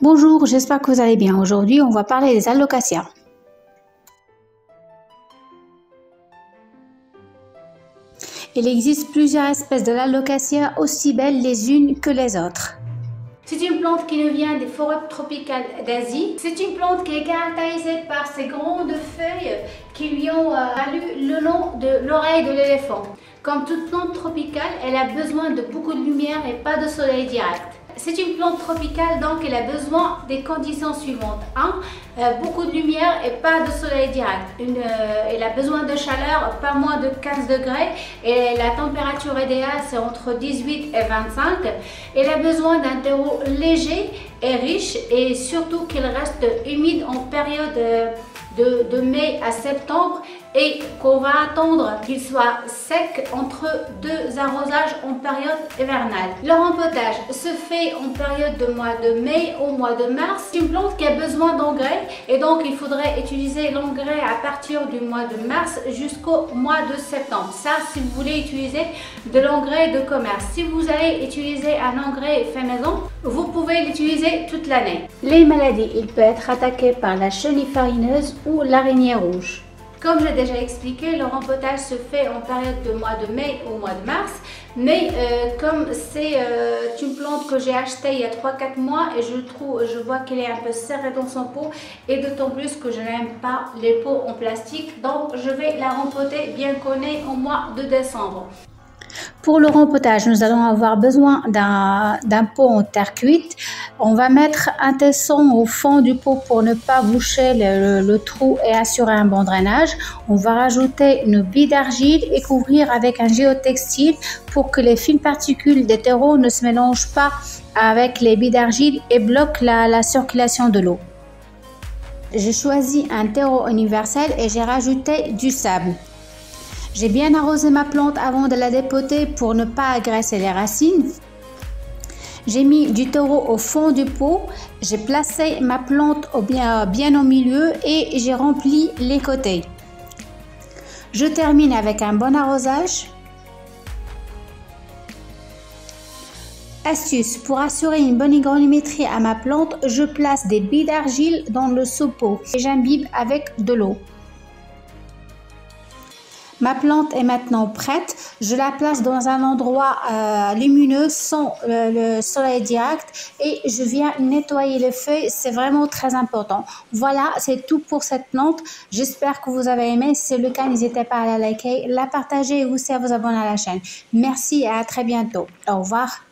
Bonjour, j'espère que vous allez bien. Aujourd'hui, on va parler des alocasias. Il existe plusieurs espèces de l'alocasia aussi belles les unes que les autres. C'est une plante qui nous vient des forêts tropicales d'Asie. C'est une plante qui est caractérisée par ses grandes feuilles qui lui ont valu le nom de l'oreille de l'éléphant. Comme toute plante tropicale, elle a besoin de beaucoup de lumière et pas de soleil direct. C'est une plante tropicale, donc elle a besoin des conditions suivantes. Beaucoup de lumière et pas de soleil direct. Elle a besoin de chaleur, pas moins de 15 degrés. Et la température idéale, c'est entre 18 et 25. Elle a besoin d'un terreau léger et riche et surtout qu'il reste humide en période de mai à septembre et qu'on va attendre qu'il soit sec entre deux arrosages en période hivernale. Le rempotage se fait en période de mois de mai au mois de mars. C'est une plante qui a besoin d'engrais et donc il faudrait utiliser l'engrais à partir du mois de mars jusqu'au mois de septembre. Ça, si vous voulez utiliser de l'engrais de commerce. Si vous allez utiliser un engrais fait maison, vous pouvez l'utiliser toute l'année. Les maladies, il peut être attaqué par la chenille farineuse ou l'araignée rouge. Comme j'ai déjà expliqué, le rempotage se fait en période de mois de mai au mois de mars. Mais comme c'est une plante que j'ai achetée il y a 3-4 mois et je vois qu'elle est un peu serrée dans son pot et d'autant plus que je n'aime pas les pots en plastique. Donc je vais la rempoter bien qu'on est au mois de décembre. Pour le rempotage, nous allons avoir besoin d'un pot en terre cuite. On va mettre un tesson au fond du pot pour ne pas boucher le trou et assurer un bon drainage. On va rajouter une bille d'argile et couvrir avec un géotextile pour que les fines particules des terreaux ne se mélangent pas avec les billes d'argile et bloquent la circulation de l'eau. J'ai choisi un terreau universel et j'ai rajouté du sable. J'ai bien arrosé ma plante avant de la dépoter pour ne pas agresser les racines. J'ai mis du terreau au fond du pot, j'ai placé ma plante bien au milieu et j'ai rempli les côtés. Je termine avec un bon arrosage. Astuce, pour assurer une bonne hygrométrie à ma plante, je place des billes d'argile dans le sous-pot et j'imbibe avec de l'eau. Ma plante est maintenant prête, je la place dans un endroit lumineux sans le soleil direct et je viens nettoyer les feuilles, c'est vraiment très important. Voilà, c'est tout pour cette plante, j'espère que vous avez aimé, si c'est le cas, n'hésitez pas à la liker, la partager et aussi à vous abonner à la chaîne. Merci et à très bientôt, au revoir.